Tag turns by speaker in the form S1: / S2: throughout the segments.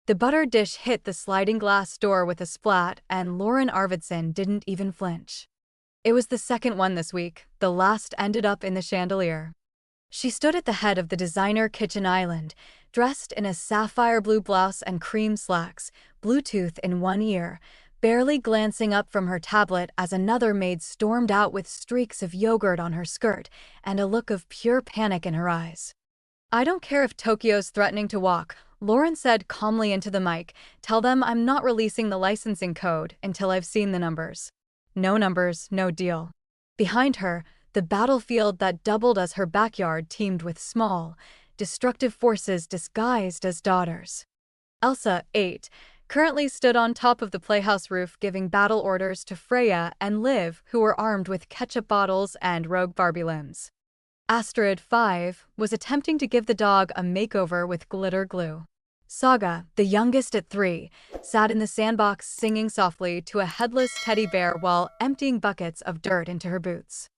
S1: The butter dish hit the sliding glass door with a splat, and Lorin Arvidsson didn't even flinch. It was the second one this week. The last ended up in the chandelier. She stood at the head of the designer kitchen island, dressed in a sapphire blue blouse and cream slacks, Bluetooth in one ear, barely glancing up from her tablet as another maid stormed out with streaks of yogurt on her skirt and a look of pure panic in her eyes. "I don't care if Tokyo's threatening to walk," Lorin said calmly into the mic. "Tell them I'm not releasing the licensing code until I've seen the numbers." No numbers, no deal. Behind her, the battlefield that doubled as her backyard teemed with small, destructive forces disguised as daughters. Elsa, 8, currently stood on top of the playhouse roof giving battle orders to Freya and Liv, who were armed with ketchup bottles and rogue Barbie limbs. Astrid, 5, was attempting to give the dog a makeover with glitter glue. Saga, the youngest at 3, sat in the sandbox singing softly to a headless teddy bear while emptying buckets of dirt into her boots.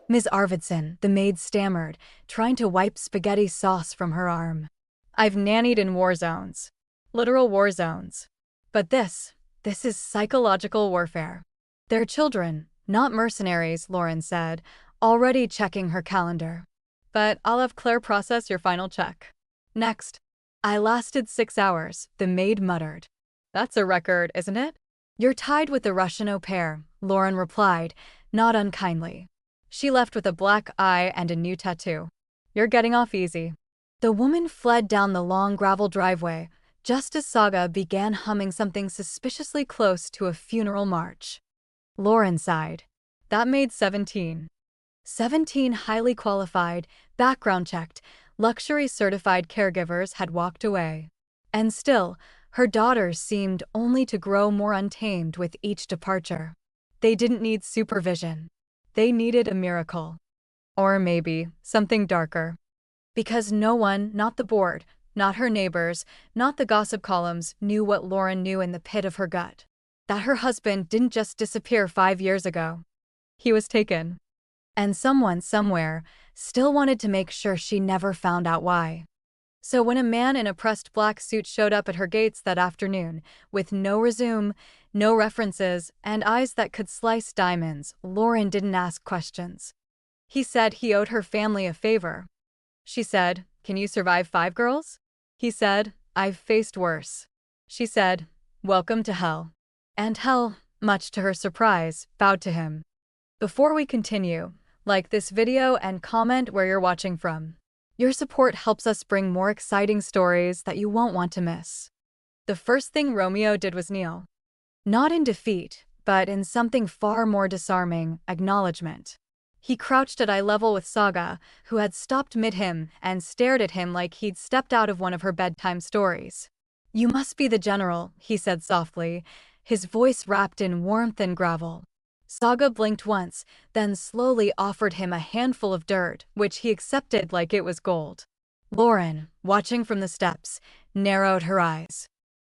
S1: "Ms. Arvidsson," the maid stammered, trying to wipe spaghetti sauce from her arm. "I've nannied in war zones. Literal war zones. But this is psychological warfare. They're children, not mercenaries," Lorin said, already checking her calendar. "But I'll have Claire process your final check. Next." "I lasted 6 hours," the maid muttered. "That's a record, isn't it?" "You're tied with the Russian au pair," Lorin replied, not unkindly. She left with a black eye and a new tattoo. "You're getting off easy." The woman fled down the long gravel driveway, just as Saga began humming something suspiciously close to a funeral march. Lorin sighed. That made 17. 17 highly qualified, background-checked, luxury-certified caregivers had walked away. And still, her daughters seemed only to grow more untamed with each departure. They didn't need supervision. They needed a miracle. Or maybe something darker. Because no one, not the board, not her neighbors, not the gossip columns, knew what Lorin knew in the pit of her gut. That her husband didn't just disappear 5 years ago. He was taken. And someone somewhere still wanted to make sure she never found out why. So when a man in a pressed black suit showed up at her gates that afternoon, with no resume, no references, and eyes that could slice diamonds, Lorin didn't ask questions. He said he owed her family a favor. She said, "Can you survive 5 girls?" He said, "I've faced worse." She said, "Welcome to hell." And hell, much to her surprise, bowed to him. Before we continue, like this video and comment where you're watching from. Your support helps us bring more exciting stories that you won't want to miss. The first thing Romeo did was kneel. Not in defeat, but in something far more disarming, acknowledgement. He crouched at eye level with Saga, who had stopped mid-hymn and stared at him like he'd stepped out of one of her bedtime stories. "You must be the general," he said softly, his voice wrapped in warmth and gravel. Saga blinked once, then slowly offered him a handful of dirt, which he accepted like it was gold. Lorin, watching from the steps, narrowed her eyes.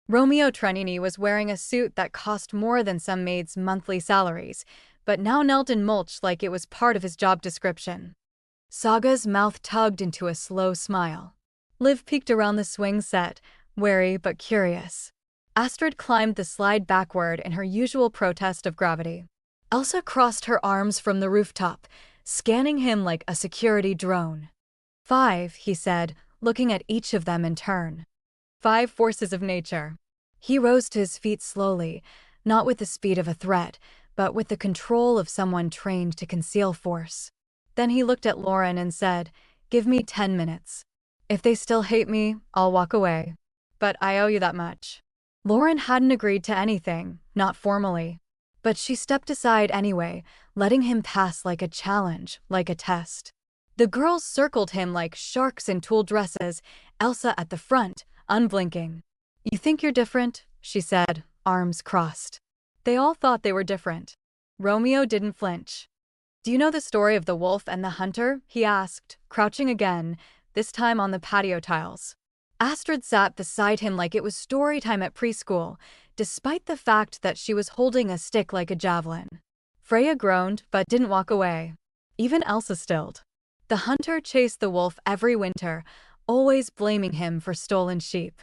S1: Romeo Trentini was wearing a suit that cost more than some maids' monthly salaries, but now knelt in mulch like it was part of his job description. Saga's mouth tugged into a slow smile. Liv peeked around the swing set, wary but curious. Astrid climbed the slide backward in her usual protest of gravity. Elsa crossed her arms from the rooftop, scanning him like a security drone. 5, he said, looking at each of them in turn. 5 forces of nature. He rose to his feet slowly, not with the speed of a threat, but with the control of someone trained to conceal force. Then he looked at Lorin and said, "Give me 10 minutes. If they still hate me, I'll walk away. But I owe you that much." Lorin hadn't agreed to anything, not formally. But she stepped aside anyway, letting him pass like a challenge, like a test. The girls circled him like sharks in tulle dresses, Elsa at the front, unblinking. "You think you're different?" she said, arms crossed. They all thought they were different. Romeo didn't flinch. "Do you know the story of the wolf and the hunter?" he asked, crouching again, this time on the patio tiles. Astrid sat beside him like it was story time at preschool, despite the fact that she was holding a stick like a javelin. Freya groaned but didn't walk away. Even Elsa stilled. The hunter chased the wolf every winter, always blaming him for stolen sheep.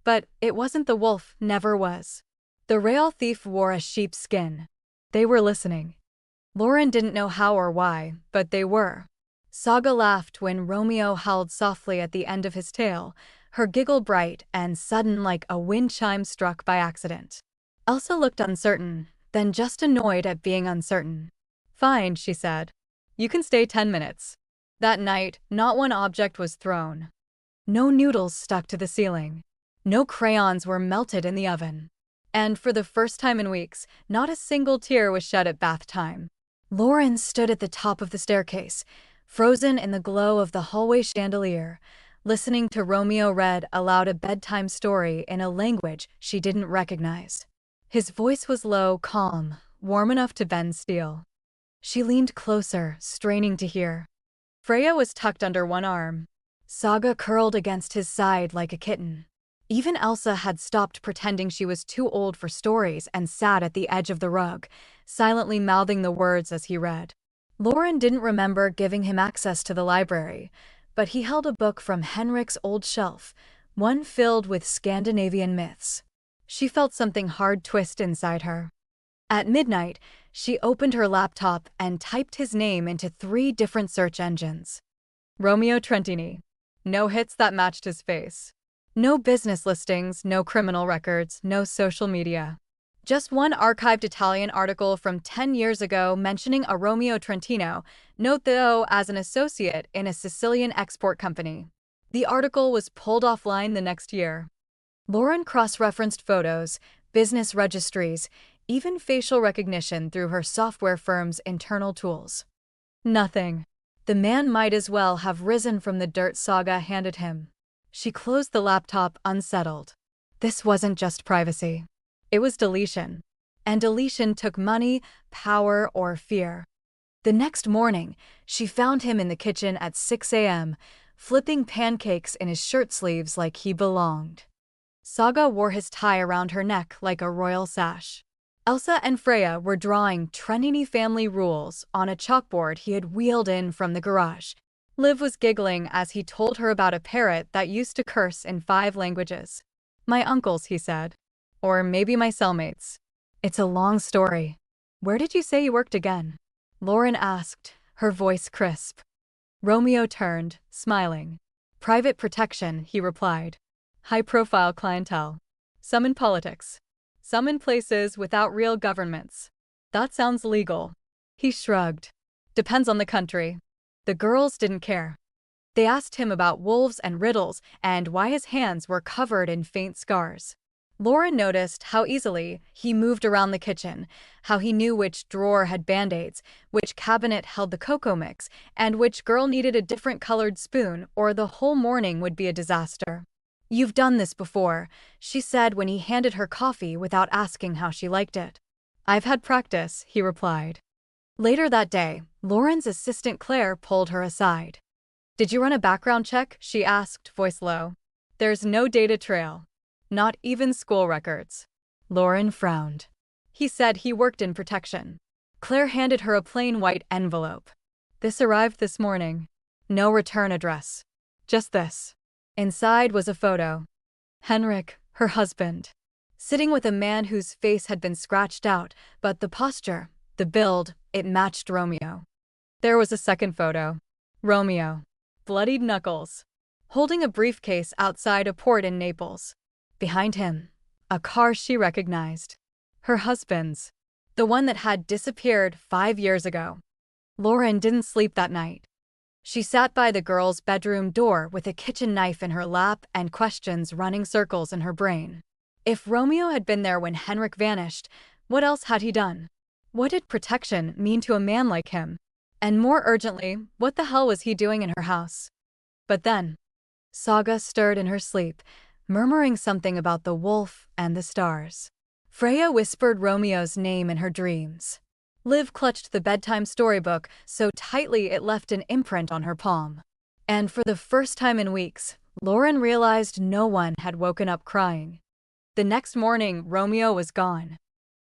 S1: But it wasn't the wolf, never was. The real thief wore a sheep's skin. They were listening. Lorin didn't know how or why, but they were. Saga laughed when Romeo howled softly at the end of his tale, her giggle bright and sudden like a wind chime struck by accident. Elsa looked uncertain, then just annoyed at being uncertain. "Fine," she said. "You can stay 10 minutes. That night, not one object was thrown. No noodles stuck to the ceiling. No crayons were melted in the oven. And for the first time in weeks, not a single tear was shed at bath time." Lorin stood at the top of the staircase, frozen in the glow of the hallway chandelier, listening to Romeo read aloud a bedtime story in a language she didn't recognize. His voice was low, calm, warm enough to bend steel. She leaned closer, straining to hear. Freya was tucked under one arm. Saga curled against his side like a kitten. Even Elsa had stopped pretending she was too old for stories and sat at the edge of the rug, silently mouthing the words as he read. Lorin didn't remember giving him access to the library, but he held a book from Henrik's old shelf, one filled with Scandinavian myths. She felt something hard twist inside her. At midnight, she opened her laptop and typed his name into 3 different search engines. Romeo Trentini. No hits that matched his face. No business listings, no criminal records, no social media. Just one archived Italian article from 10 years ago mentioning a Romeo Trentino, note though as an associate in a Sicilian export company. The article was pulled offline the next year. Lorin cross-referenced photos, business registries, even facial recognition through her software firm's internal tools. Nothing. The man might as well have risen from the dirt Saga handed him. She closed the laptop, unsettled. This wasn't just privacy. It was deletion. And deletion took money, power, or fear. The next morning, she found him in the kitchen at 6 a.m., flipping pancakes in his shirt sleeves like he belonged. Saga wore his tie around her neck like a royal sash. Elsa and Freya were drawing Trentini family rules on a chalkboard he had wheeled in from the garage. Liv was giggling as he told her about a parrot that used to curse in 5 languages. "My uncles," he said. "Or maybe my cellmates. It's a long story." "Where did you say you worked again?" Lorin asked, her voice crisp. Romeo turned, smiling. "Private protection," he replied. "High-profile clientele. Some in politics. Some in places without real governments." "That sounds legal." He shrugged. "Depends on the country." The girls didn't care. They asked him about wolves and riddles and why his hands were covered in faint scars. Lorin noticed how easily he moved around the kitchen, how he knew which drawer had Band-Aids, which cabinet held the cocoa mix, and which girl needed a different colored spoon or the whole morning would be a disaster. "You've done this before," she said when he handed her coffee without asking how she liked it. "I've had practice," he replied. Later that day, Lorin's assistant Claire pulled her aside. "Did you run a background check?" she asked, voice low. "There's no data trail. Not even school records." Lorin frowned. He said he worked in protection. Claire handed her a plain white envelope. "This arrived this morning. No return address. Just this." Inside was a photo. Henrik, her husband, sitting with a man whose face had been scratched out, but the posture, the build, it matched Romeo. There was a second photo. Romeo, bloodied knuckles, holding a briefcase outside a port in Naples. Behind him, a car she recognized. Her husband's. The one that had disappeared 5 years ago. Lorin didn't sleep that night. She sat by the girl's bedroom door with a kitchen knife in her lap and questions running circles in her brain. If Romeo had been there when Henrik vanished, what else had he done? What did protection mean to a man like him? And more urgently, what the hell was he doing in her house? But then, Saga stirred in her sleep, murmuring something about the wolf and the stars. Freya whispered Romeo's name in her dreams. Liv clutched the bedtime storybook so tightly it left an imprint on her palm. And for the first time in weeks, Lorin realized no one had woken up crying. The next morning, Romeo was gone.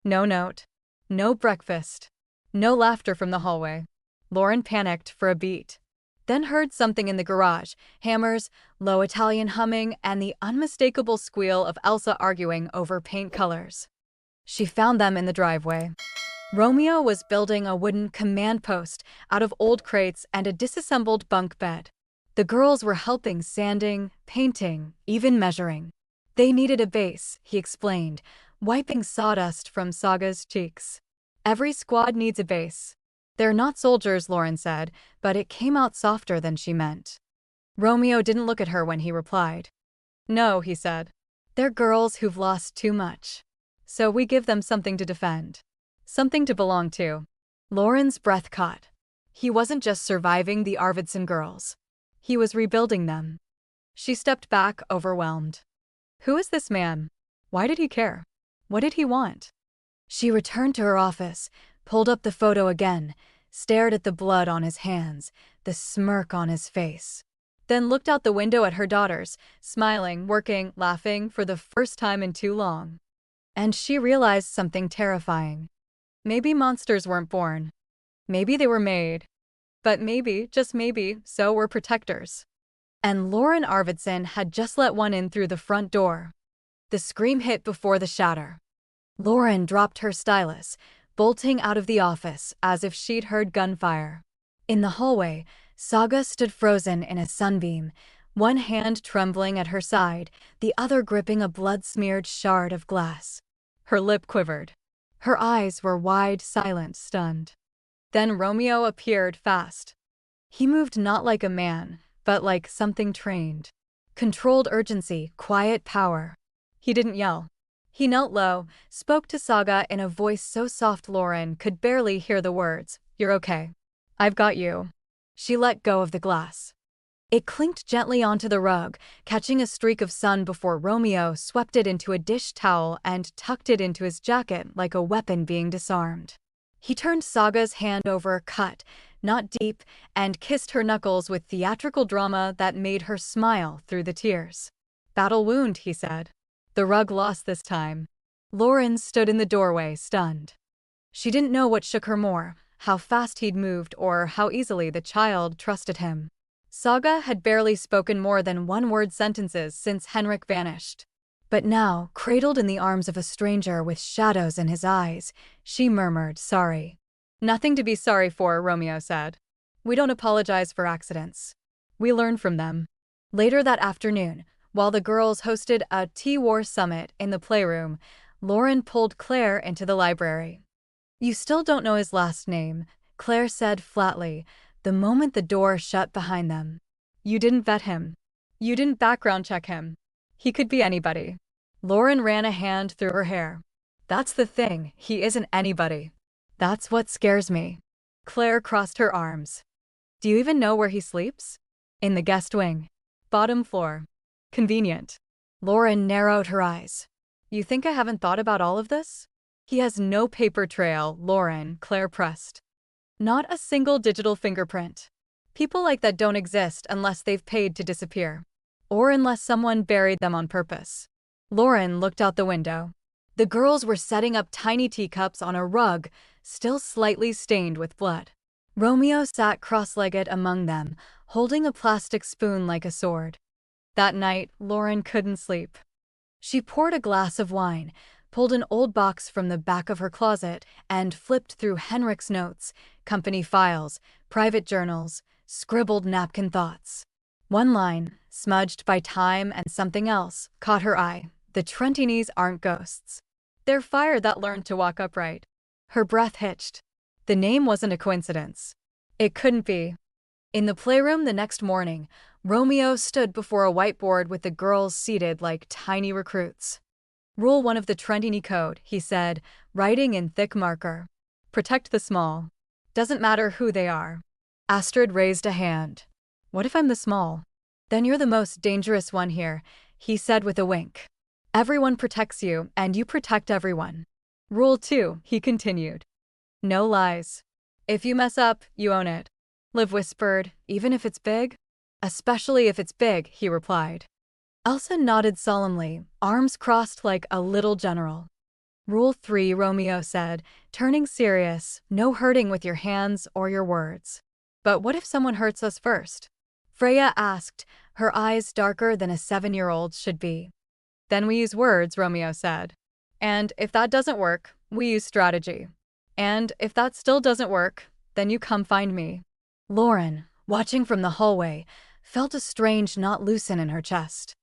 S1: No note. No breakfast. No laughter from the hallway. Lorin panicked for a beat. then heard something in the garage: hammers, low Italian humming, and the unmistakable squeal of Elsa arguing over paint colors. She found them in the driveway. Romeo was building a wooden command post out of old crates and a disassembled bunk bed. The girls were helping, sanding, painting, even measuring. They needed a base, he explained, wiping sawdust from Saga's cheeks. Every squad needs a base. They're not soldiers, Lorin said, but it came out softer than she meant. Romeo didn't look at her when he replied. No, he said. They're girls who've lost too much. So we give them something to defend. Something to belong to. Lorin's breath caught. He wasn't just surviving the Arvidsson girls. He was rebuilding them. She stepped back, overwhelmed. Who is this man? Why did he care? What did he want? She returned to her office, pulled up the photo again, stared at the blood on his hands, the smirk on his face. Then looked out the window at her daughters, smiling, working, laughing for the first time in too long. And she realized something terrifying. Maybe monsters weren't born. Maybe they were made. But maybe, just maybe, so were protectors. And Lorin Arvidsson had just let one in through the front door. The scream hit before the shatter. Lorin dropped her stylus, bolting out of the office as if she'd heard gunfire. In the hallway, Saga stood frozen in a sunbeam, one hand trembling at her side, the other gripping a blood-smeared shard of glass. Her lip quivered. Her eyes were wide, silent, stunned. Then Romeo appeared fast. He moved not like a man, but like something trained. Controlled urgency, quiet power. He didn't yell. He knelt low, spoke to Saga in a voice so soft Lorin could barely hear the words. You're okay. I've got you. She let go of the glass. It clinked gently onto the rug, catching a streak of sun before Romeo swept it into a dish towel and tucked it into his jacket like a weapon being disarmed. He turned Saga's hand over, cut, not deep, and kissed her knuckles with theatrical drama that made her smile through the tears. Battle wound, he said. The rug lost this time. Lorin stood in the doorway, stunned. She didn't know what shook her more, how fast he'd moved or how easily the child trusted him. Saga had barely spoken more than one-word sentences since Henrik vanished. But now, cradled in the arms of a stranger with shadows in his eyes, she murmured, sorry. Nothing to be sorry for, Romeo said. We don't apologize for accidents. We learn from them. Later that afternoon, while the girls hosted a tea-war summit in the playroom, Lorin pulled Claire into the library. You still don't know his last name, Claire said flatly, the moment the door shut behind them. You didn't vet him. You didn't background check him. He could be anybody. Lorin ran a hand through her hair. That's the thing, he isn't anybody. That's what scares me. Claire crossed her arms. Do you even know where he sleeps? In the guest wing. Bottom floor. Convenient. Lorin narrowed her eyes. You think I haven't thought about all of this? He has no paper trail, Lorin, Claire pressed. Not a single digital fingerprint. People like that don't exist unless they've paid to disappear. Or unless someone buried them on purpose. Lorin looked out the window. The girls were setting up tiny teacups on a rug, still slightly stained with blood. Romeo sat cross-legged among them, holding a plastic spoon like a sword. That night, Lorin couldn't sleep. She poured a glass of wine, pulled an old box from the back of her closet, and flipped through Henrik's notes, company files, private journals, scribbled napkin thoughts. One line, smudged by time and something else, caught her eye. The Trentinis aren't ghosts. They're fire that learned to walk upright. Her breath hitched. The name wasn't a coincidence. It couldn't be. In the playroom the next morning, Romeo stood before a whiteboard with the girls seated like tiny recruits. Rule 1 of the Trentini Code, he said, writing in thick marker. Protect the small. Doesn't matter who they are. Astrid raised a hand. What if I'm the small? Then you're the most dangerous one here, he said with a wink. Everyone protects you, and you protect everyone. Rule 2, he continued. No lies. If you mess up, you own it. Liv whispered, even if it's big? Especially if it's big, he replied. Elsa nodded solemnly, arms crossed like a little general. Rule 3, Romeo said, turning serious, no hurting with your hands or your words. But what if someone hurts us first? Freya asked, her eyes darker than a 7-year-old's should be. Then we use words, Romeo said. And if that doesn't work, we use strategy. And if that still doesn't work, then you come find me. Lorin, watching from the hallway, felt a strange knot loosen in her chest.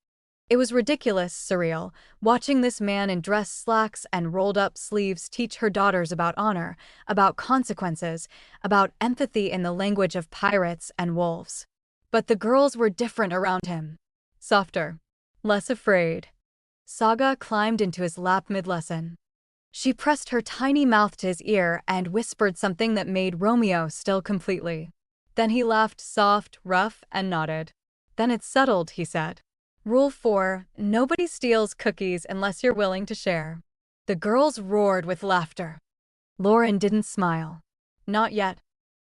S1: It was ridiculous, surreal, watching this man in dress slacks and rolled-up sleeves teach her daughters about honor, about consequences, about empathy in the language of pirates and wolves. But the girls were different around him. Softer. Less afraid. Saga climbed into his lap mid-lesson. She pressed her tiny mouth to his ear and whispered something that made Romeo still completely. Then he laughed soft, rough, and nodded. Then it's settled, he said. Rule 4, nobody steals cookies unless you're willing to share. The girls roared with laughter. Lorin didn't smile. Not yet.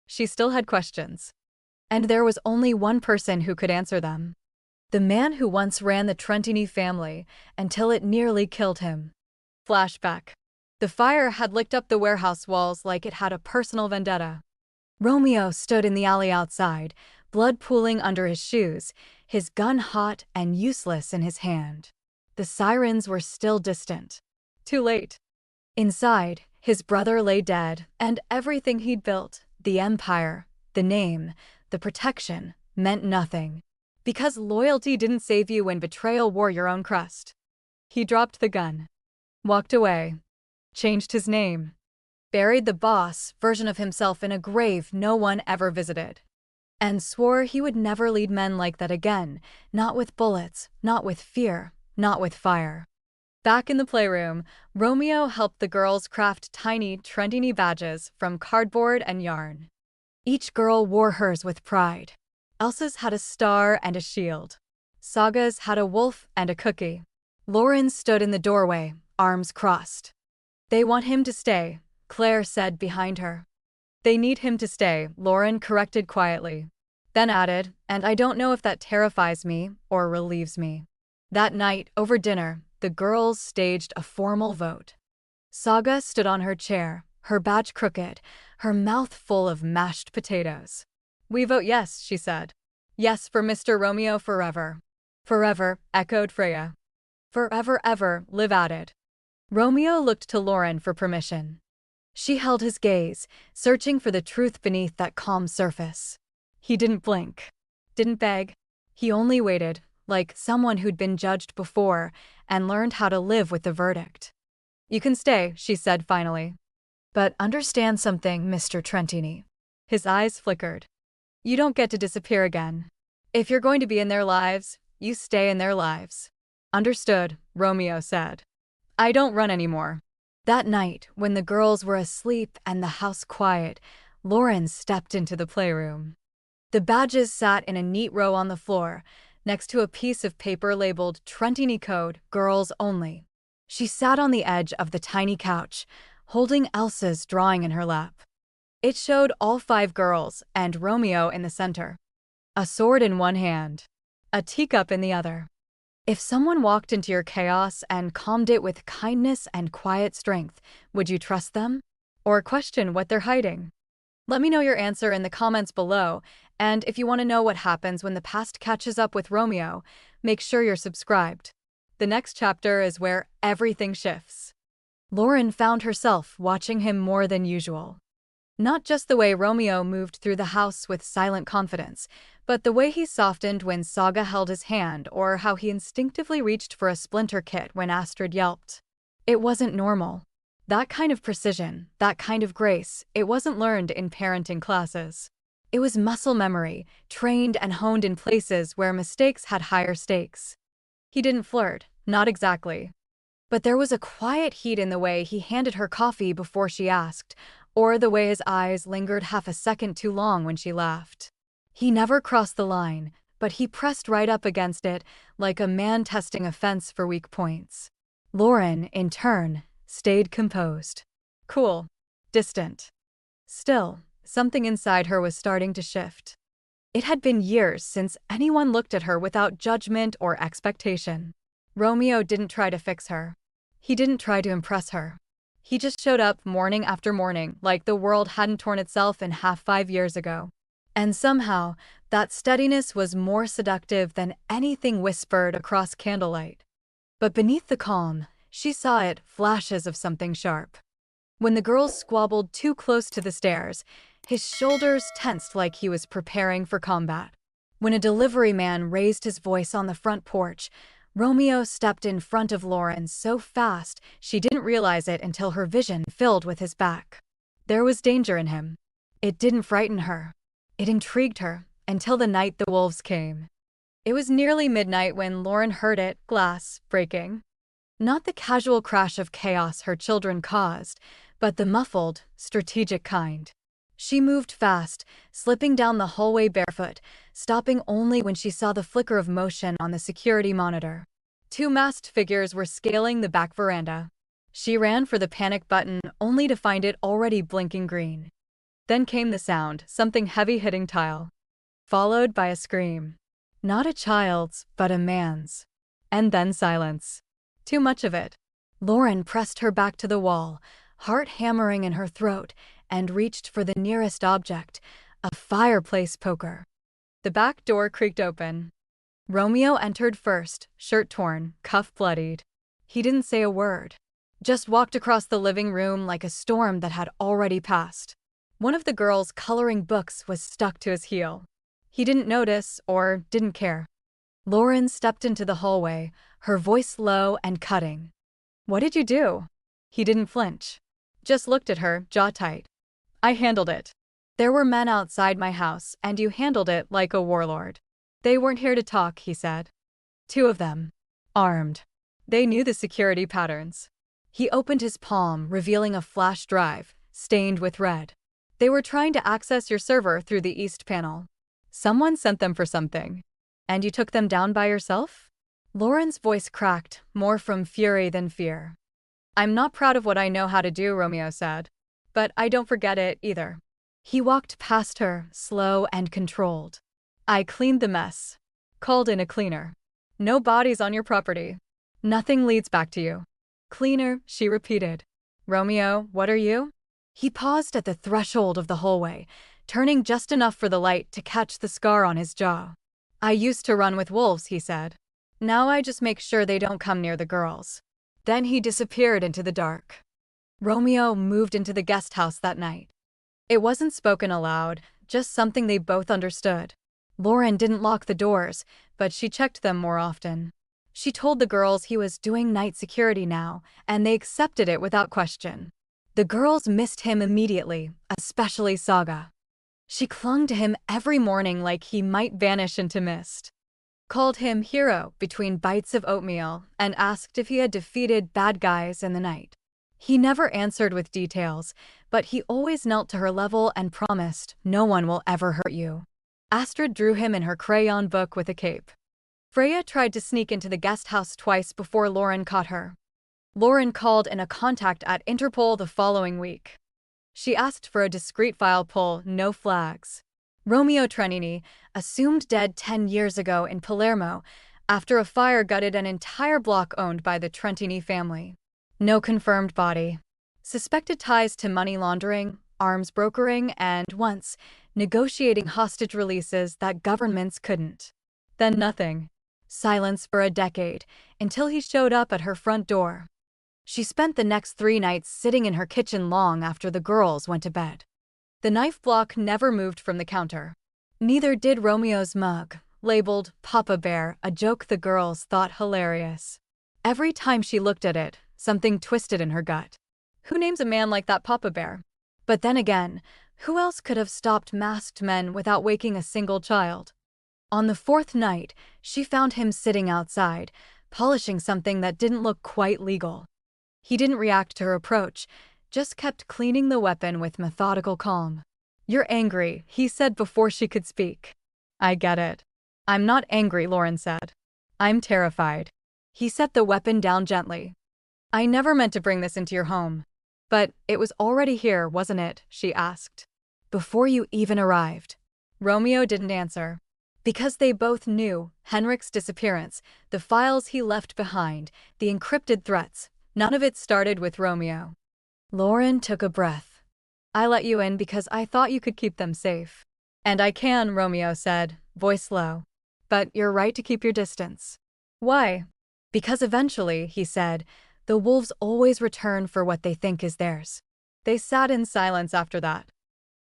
S1: She still had questions. And there was only one person who could answer them. The man who once ran the Trentini family until it nearly killed him. Flashback. The fire had licked up the warehouse walls like it had a personal vendetta. Romeo stood in the alley outside, blood pooling under his shoes, his gun hot and useless in his hand. The sirens were still distant. Too late. Inside, his brother lay dead, and everything he'd built, the empire, the name, the protection, meant nothing. Because loyalty didn't save you when betrayal wore your own crust. He dropped the gun. Walked away. Changed his name. Buried the boss version of himself in a grave no one ever visited. And swore he would never lead men like that again, not with bullets, not with fear, not with fire. Back in the playroom, Romeo helped the girls craft tiny Trentini badges from cardboard and yarn. Each girl wore hers with pride. Elsa's had a star and a shield. Saga's had a wolf and a cookie. Lorin stood in the doorway, arms crossed. They want him to stay, Claire said behind her. They need him to stay, Lorin corrected quietly. Then added, and I don't know if that terrifies me or relieves me. That night, over dinner, the girls staged a formal vote. Saga stood on her chair, her badge crooked, her mouth full of mashed potatoes. We vote yes, she said. Yes for Mr. Romeo forever. Forever, echoed Freya. Forever ever, Liv added. Romeo looked to Lorin for permission. She held his gaze, searching for the truth beneath that calm surface. He didn't blink. Didn't beg. He only waited, like someone who'd been judged before and learned how to live with the verdict. You can stay, she said finally. But understand something, Mr. Trentini. His eyes flickered. You don't get to disappear again. If you're going to be in their lives, you stay in their lives. Understood, Romeo said. I don't run anymore. That night, when the girls were asleep and the house quiet, Lorin stepped into the playroom. The badges sat in a neat row on the floor, next to a piece of paper labeled Trentini Code, Girls Only. She sat on the edge of the tiny couch, holding Elsa's drawing in her lap. It showed all 5 girls and Romeo in the center. A sword in one hand, a teacup in the other. If someone walked into your chaos and calmed it with kindness and quiet strength, would you trust them? Or question what they're hiding? Let me know your answer in the comments below, and if you want to know what happens when the past catches up with Romeo, make sure you're subscribed. The next chapter is where everything shifts. Lorin found herself watching him more than usual. Not just the way Romeo moved through the house with silent confidence, but the way he softened when Saga held his hand or how he instinctively reached for a splinter kit when Astrid yelped. It wasn't normal. That kind of precision, that kind of grace, it wasn't learned in parenting classes. It was muscle memory, trained and honed in places where mistakes had higher stakes. He didn't flirt, not exactly. But there was a quiet heat in the way he handed her coffee before she asked, or the way his eyes lingered half a second too long when she laughed. He never crossed the line, but he pressed right up against it, like a man testing a fence for weak points. Lorin, in turn, stayed composed. Cool. Distant. Still, something inside her was starting to shift. It had been years since anyone looked at her without judgment or expectation. Romeo didn't try to fix her. He didn't try to impress her. He just showed up morning after morning like the world hadn't torn itself in half 5 years ago. And somehow, that steadiness was more seductive than anything whispered across candlelight. But beneath the calm, she saw it, flashes of something sharp. When the girls squabbled too close to the stairs, his shoulders tensed like he was preparing for combat. When a delivery man raised his voice on the front porch, Romeo stepped in front of Lorin so fast she didn't realize it until her vision filled with his back. There was danger in him. It didn't frighten her. It intrigued her, until the night the wolves came. It was nearly midnight when Lorin heard it, glass breaking. Not the casual crash of chaos her children caused, but the muffled, strategic kind. She moved fast, slipping down the hallway barefoot, stopping only when she saw the flicker of motion on the security monitor. Two masked figures were scaling the back veranda. She ran for the panic button, only to find it already blinking green. Then came the sound, something heavy hitting tile. Followed by a scream. Not a child's, but a man's. And then silence. Too much of it. Lorin pressed her back to the wall, heart hammering in her throat, and reached for the nearest object, a fireplace poker. The back door creaked open. Romeo entered first, shirt torn, cuff bloodied. He didn't say a word. Just walked across the living room like a storm that had already passed. One of the girls coloring books was stuck to his heel. He didn't notice, or didn't care. Lorin stepped into the hallway, her voice low and cutting. "What did you do?" He didn't flinch. Just looked at her, jaw tight. "I handled it. There were men outside my house, and you handled it like a warlord. They weren't here to talk," he said. Two of them. Armed. They knew the security patterns. He opened his palm, revealing a flash drive, stained with red. "They were trying to access your server through the east panel. Someone sent them for something. And you took them down by yourself?" Lorin's voice cracked, more from fury than fear. "I'm not proud of what I know how to do," Romeo said. "But I don't forget it, either." He walked past her, slow and controlled. "I cleaned the mess. Called in a cleaner. No bodies on your property. Nothing leads back to you." "Cleaner," she repeated. "Romeo, what are you?" He paused at the threshold of the hallway, turning just enough for the light to catch the scar on his jaw. "I used to run with wolves," he said. "Now I just make sure they don't come near the girls." Then he disappeared into the dark. Romeo moved into the guest house that night. It wasn't spoken aloud, just something they both understood. Lorin didn't lock the doors, but she checked them more often. She told the girls he was doing night security now, and they accepted it without question. The girls missed him immediately, especially Saga. She clung to him every morning like he might vanish into mist. Called him hero between bites of oatmeal and asked if he had defeated bad guys in the night. He never answered with details, but he always knelt to her level and promised, "No one will ever hurt you." Astrid drew him in her crayon book with a cape. Freya tried to sneak into the guest house twice before Lorin caught her. Lorin called in a contact at Interpol the following week. She asked for a discreet file pull, no flags. Romeo Trentini, assumed dead 10 years ago in Palermo, after a fire gutted an entire block owned by the Trentini family. No confirmed body. Suspected ties to money laundering, arms brokering, and, once, negotiating hostage releases that governments couldn't. Then nothing. Silence for a decade, until he showed up at her front door. She spent the next 3 nights sitting in her kitchen long after the girls went to bed. The knife block never moved from the counter. Neither did Romeo's mug, labeled Papa Bear, a joke the girls thought hilarious. Every time she looked at it, something twisted in her gut. Who names a man like that Papa Bear? But then again, who else could have stopped masked men without waking a single child? On the 4th night, she found him sitting outside, polishing something that didn't look quite legal. He didn't react to her approach, just kept cleaning the weapon with methodical calm. "You're angry," he said before she could speak. "I get it." "I'm not angry," Lorin said. "I'm terrified." He set the weapon down gently. "I never meant to bring this into your home." "But it was already here, wasn't it?" she asked. "Before you even arrived." Romeo didn't answer. Because they both knew Henrik's disappearance, the files he left behind, the encrypted threats, none of it started with Romeo. Lorin took a breath. "I let you in because I thought you could keep them safe." And I can, Romeo said, voice low. But you're right to keep your distance. Why? Because eventually, he said, the wolves always return for what they think is theirs. They sat in silence after that.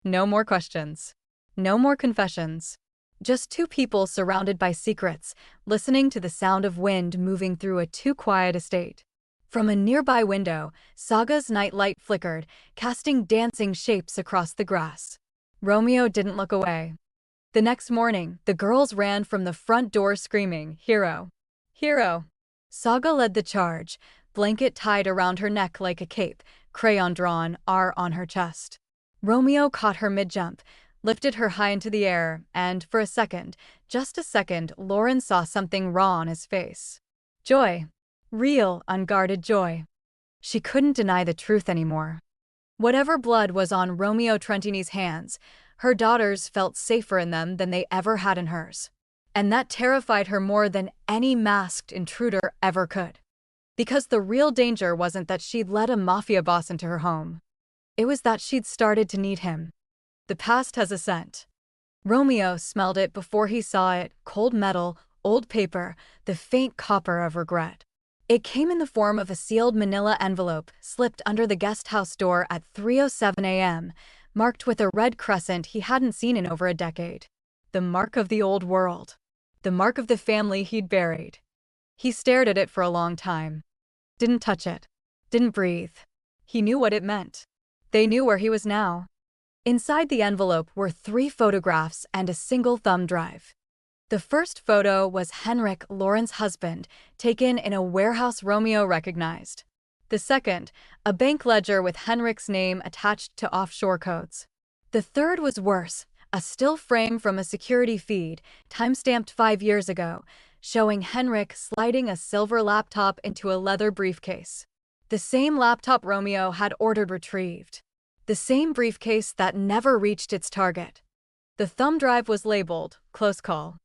S1: No more questions. No more confessions. Just two people surrounded by secrets, listening to the sound of wind moving through a too-quiet estate. From a nearby window, Saga's nightlight flickered, casting dancing shapes across the grass. Romeo didn't look away. The next morning, the girls ran from the front door screaming, "Hero! Hero!" Saga led the charge, blanket tied around her neck like a cape, crayon drawn, R on her chest. Romeo caught her mid-jump, lifted her high into the air, and for a second, just a second, Lorin saw something raw on his face. Joy. Real, unguarded joy. She couldn't deny the truth anymore. Whatever blood was on Romeo Trentini's hands, her daughters felt safer in them than they ever had in hers. And that terrified her more than any masked intruder ever could. Because the real danger wasn't that she'd let a mafia boss into her home. It was that she'd started to need him. The past has a scent. Romeo smelled it before he saw it, cold metal, old paper, the faint copper of regret. It came in the form of a sealed manila envelope slipped under the guest house door at 3:07 a.m., marked with a red crescent he hadn't seen in over a decade. The mark of the old world. The mark of the family he'd buried. He stared at it for a long time. Didn't touch it. Didn't breathe. He knew what it meant. They knew where he was now. Inside the envelope were 3 photographs and a single thumb drive. The first photo was Henrik, Lorin's husband, taken in a warehouse Romeo recognized. The second, a bank ledger with Henrik's name attached to offshore codes. The third was worse, a still frame from a security feed, timestamped 5 years ago, showing Henrik sliding a silver laptop into a leather briefcase. The same laptop Romeo had ordered retrieved. The same briefcase that never reached its target. The thumb drive was labeled, "Close Call."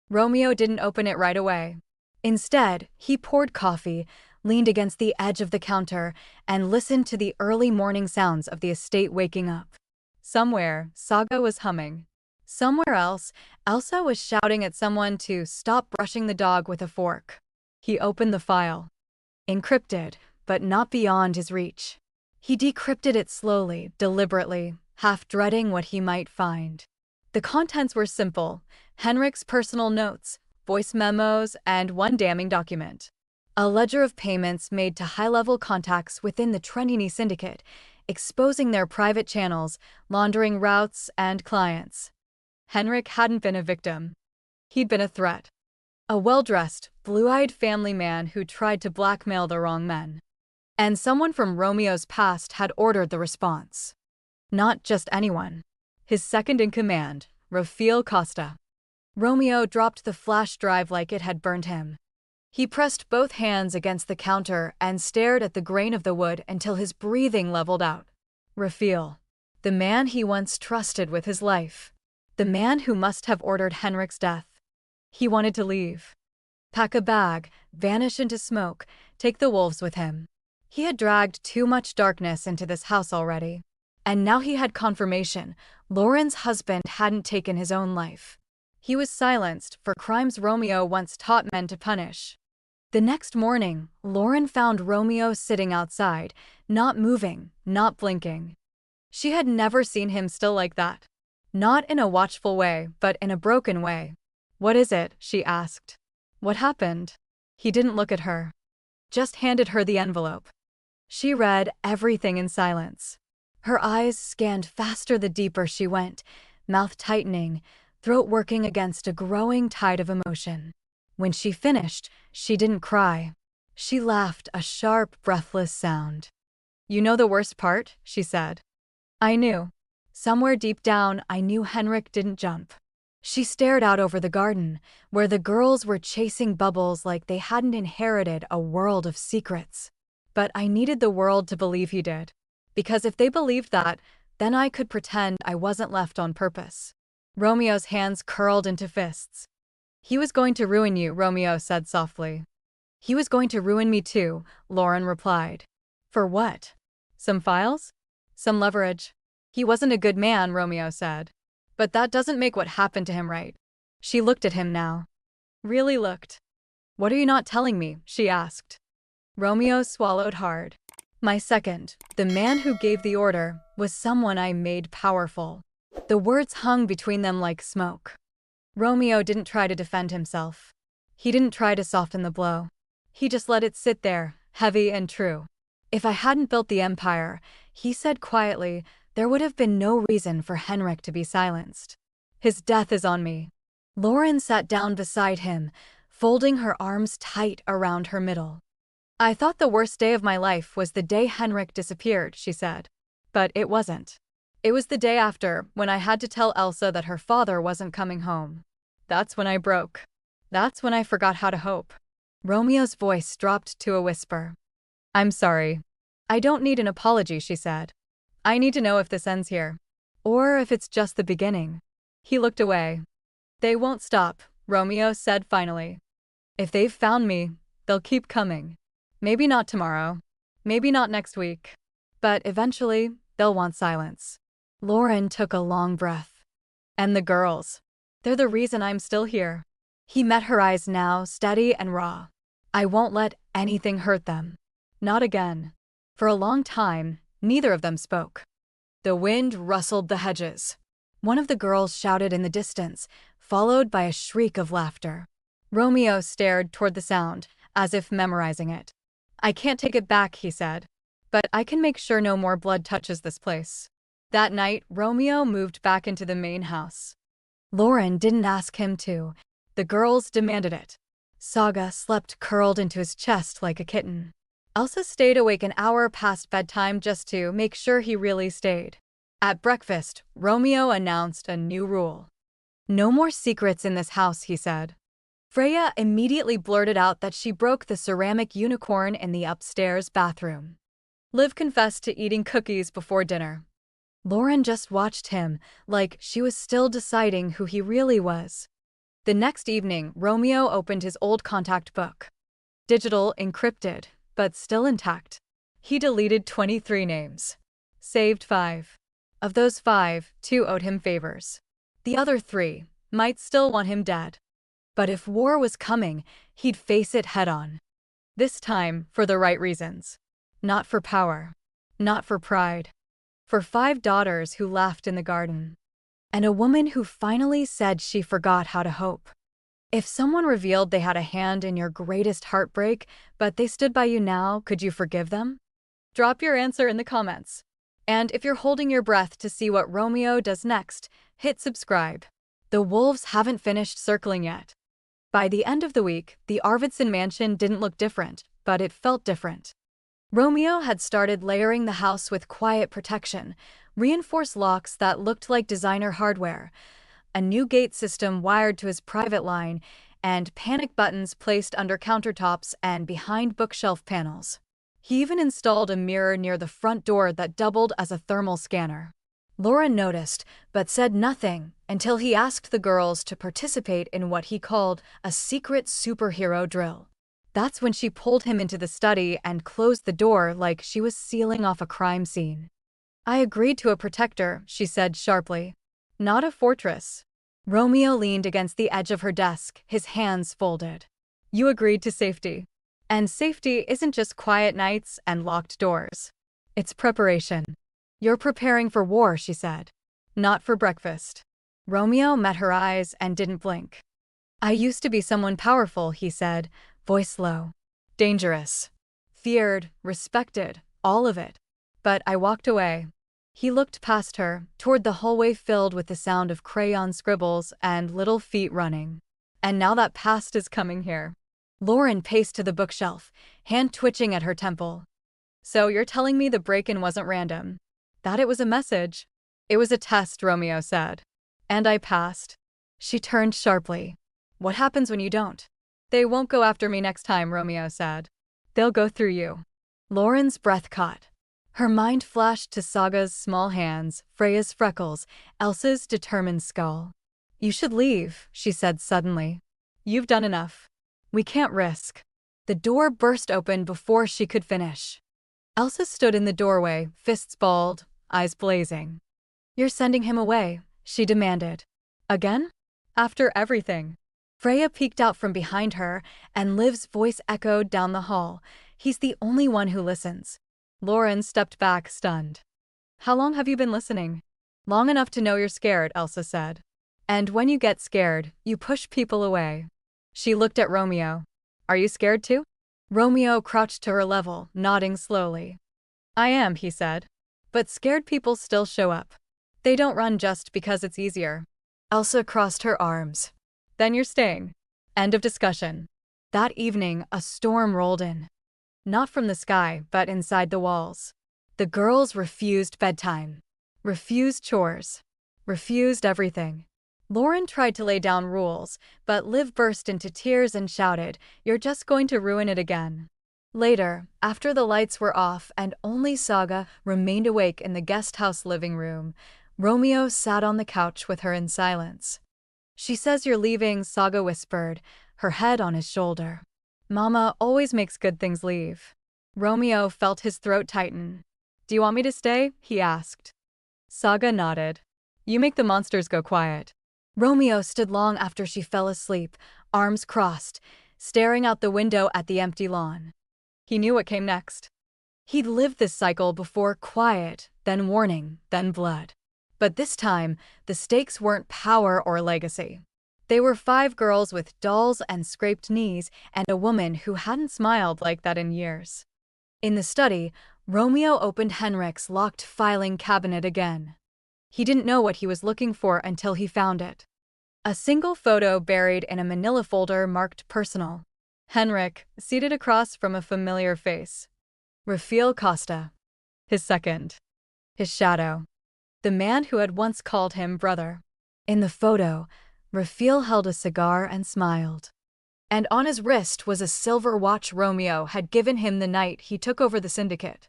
S1: Romeo didn't open it right away. Instead, he poured coffee, leaned against the edge of the counter, and listened to the early morning sounds of the estate waking up. Somewhere, Saga was humming. Somewhere else, Elsa was shouting at someone to stop brushing the dog with a fork. He opened the file. Encrypted, but not beyond his reach. He decrypted it slowly, deliberately, half dreading what he might find. The contents were simple: Henrik's personal notes, voice memos, and one damning document. A ledger of payments made to high-level contacts within the Trentini syndicate, exposing their private channels, laundering routes, and clients. Henrik hadn't been a victim. He'd been a threat. A well-dressed, blue-eyed family man who tried to blackmail the wrong men. And someone from Romeo's past had ordered the response. Not just anyone. His second-in-command, Rafael Costa. Romeo dropped the flash drive like it had burned him. He pressed both hands against the counter and stared at the grain of the wood until his breathing leveled out. Rafael. The man he once trusted with his life. The man who must have ordered Henrik's death. He wanted to leave. Pack a bag, vanish into smoke, take the wolves with him. He had dragged too much darkness into this house already. And now he had confirmation: Lorin's husband hadn't taken his own life. He was silenced for crimes Romeo once taught men to punish. The next morning, Lorin found Romeo sitting outside, not moving, not blinking. She had never seen him still like that. Not in a watchful way, but in a broken way. "What is it?" she asked. "What happened?" He didn't look at her. Just handed her the envelope. She read everything in silence. Her eyes scanned faster the deeper she went, mouth tightening, throat working against a growing tide of emotion. When she finished, she didn't cry. She laughed, a sharp, breathless sound. "You know the worst part?" she said. "I knew. Somewhere deep down, I knew Henrik didn't jump." She stared out over the garden, where the girls were chasing bubbles like they hadn't inherited a world of secrets. "But I needed the world to believe he did. Because if they believed that, then I could pretend I wasn't left on purpose." Romeo's hands curled into fists. "He was going to ruin you," Romeo said softly. "He was going to ruin me too," Lorin replied. "For what? Some files? Some leverage?" "He wasn't a good man," Romeo said. But that doesn't make what happened to him right. She looked at him now. Really looked. What are you not telling me? She asked. Romeo swallowed hard. My second, the man who gave the order, was someone I made powerful. The words hung between them like smoke. Romeo didn't try to defend himself. He didn't try to soften the blow. He just let it sit there, heavy and true. If I hadn't built the empire, he said quietly, there would have been no reason for Henrik to be silenced. His death is on me. Lorin sat down beside him, folding her arms tight around her middle. I thought the worst day of my life was the day Henrik disappeared, she said. But it wasn't. It was the day after, when I had to tell Elsa that her father wasn't coming home. That's when I broke. That's when I forgot how to hope. Romeo's voice dropped to a whisper. I'm sorry. I don't need an apology, she said. I need to know if this ends here. Or if it's just the beginning. He looked away. They won't stop, Romeo said finally. If they've found me, they'll keep coming. Maybe not tomorrow. Maybe not next week. But eventually, they'll want silence. Lorin took a long breath. And the girls. They're the reason I'm still here. He met her eyes now, steady and raw. I won't let anything hurt them. Not again. For a long time, neither of them spoke. The wind rustled the hedges. One of the girls shouted in the distance, followed by a shriek of laughter. Romeo stared toward the sound, as if memorizing it. I can't take it back, he said. But I can make sure no more blood touches this place. That night, Romeo moved back into the main house. Lorin didn't ask him to. The girls demanded it. Saga slept curled into his chest like a kitten. Elsa stayed awake an hour past bedtime just to make sure he really stayed. At breakfast, Romeo announced a new rule. No more secrets in this house, he said. Freya immediately blurted out that she broke the ceramic unicorn in the upstairs bathroom. Liv confessed to eating cookies before dinner. Lorin just watched him, like she was still deciding who he really was. The next evening, Romeo opened his old contact book. Digital, encrypted, but still intact. He deleted 23 names. Saved 5. Of those 5, 2 owed him favors. The other 3 might still want him dead. But if war was coming, he'd face it head-on. This time, for the right reasons. Not for power. Not for pride. For 5 daughters who laughed in the garden. And a woman who finally said she forgot how to hope. If someone revealed they had a hand in your greatest heartbreak, but they stood by you now, could you forgive them? Drop your answer in the comments. And if you're holding your breath to see what Romeo does next, hit subscribe. The wolves haven't finished circling yet. By the end of the week, the Arvidsson mansion didn't look different, but it felt different. Romeo had started layering the house with quiet protection, reinforced locks that looked like designer hardware, a new gate system wired to his private line, and panic buttons placed under countertops and behind bookshelf panels. He even installed a mirror near the front door that doubled as a thermal scanner. Lorin noticed, but said nothing until he asked the girls to participate in what he called a secret superhero drill. That's when she pulled him into the study and closed the door like she was sealing off a crime scene. I agreed to a protector, she said sharply. Not a fortress. Romeo leaned against the edge of her desk, his hands folded. You agreed to safety. And safety isn't just quiet nights and locked doors. It's preparation. You're preparing for war, she said. Not for breakfast. Romeo met her eyes and didn't blink. I used to be someone powerful, he said, voice low. Dangerous. Feared, respected, all of it. But I walked away. He looked past her, toward the hallway filled with the sound of crayon scribbles and little feet running. And now that past is coming here. Lorin paced to the bookshelf, hand twitching at her temple. So you're telling me the break-in wasn't random? That it was a message? It was a test, Romeo said. And I passed. She turned sharply. What happens when you don't? They won't go after me next time, Romeo said. They'll go through you. Lorin's breath caught. Her mind flashed to Saga's small hands, Freya's freckles, Elsa's determined skull. You should leave, she said suddenly. You've done enough. We can't risk. The door burst open before she could finish. Elsa stood in the doorway, fists balled, eyes blazing. You're sending him away, she demanded. Again? After everything. Freya peeked out from behind her, and Liv's voice echoed down the hall. He's the only one who listens. Lorin stepped back, stunned. How long have you been listening? Long enough to know you're scared, Elsa said. And when you get scared, you push people away. She looked at Romeo. Are you scared too? Romeo crouched to her level, nodding slowly. I am, he said. But scared people still show up. They don't run just because it's easier. Elsa crossed her arms. Then you're staying. End of discussion. That evening, a storm rolled in. Not from the sky, but inside the walls. The girls refused bedtime. Refused chores. Refused everything. Lorin tried to lay down rules, but Liv burst into tears and shouted, You're just going to ruin it again. Later, after the lights were off and only Saga remained awake in the guest house living room, Romeo sat on the couch with her in silence. She says you're leaving, Saga whispered, her head on his shoulder. Mama always makes good things leave. Romeo felt his throat tighten. Do you want me to stay? He asked. Saga nodded. You make the monsters go quiet. Romeo stood long after she fell asleep, arms crossed, staring out the window at the empty lawn. He knew what came next. He'd lived this cycle before, quiet, then warning, then blood. But this time, the stakes weren't power or legacy. They were 5 girls with dolls and scraped knees and a woman who hadn't smiled like that in years. In the study, Romeo opened Henrik's locked filing cabinet again. He didn't know what he was looking for until he found it. A single photo buried in a manila folder marked personal. Henrik, seated across from a familiar face. Rafael Costa. His second. His shadow. The man who had once called him brother. In the photo, Rafael held a cigar and smiled. And on his wrist was a silver watch Romeo had given him the night he took over the syndicate.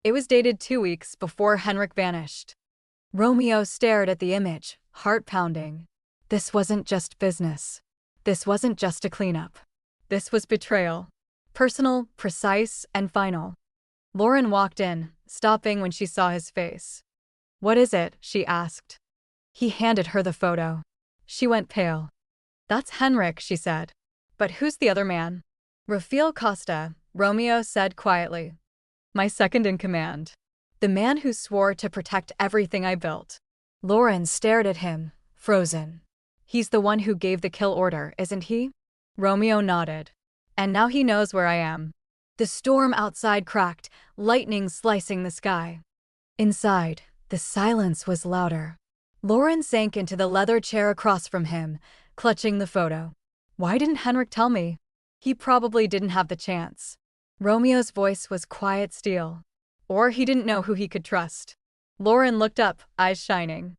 S1: It was dated 2 weeks before Henrik vanished. Romeo stared at the image, heart pounding. This wasn't just business. This wasn't just a cleanup. This was betrayal. Personal, precise, and final. Lorin walked in, stopping when she saw his face. What is it? She asked. He handed her the photo. She went pale. That's Henrik, she said. But who's the other man? Rafael Costa, Romeo said quietly. My second in command. The man who swore to protect everything I built. Lorin stared at him, frozen. He's the one who gave the kill order, isn't he? Romeo nodded. And now he knows where I am. The storm outside cracked, lightning slicing the sky. Inside, the silence was louder. Lorin sank into the leather chair across from him, clutching the photo. Why didn't Henrik tell me? He probably didn't have the chance. Romeo's voice was quiet steel. Or he didn't know who he could trust. Lorin looked up, eyes shining.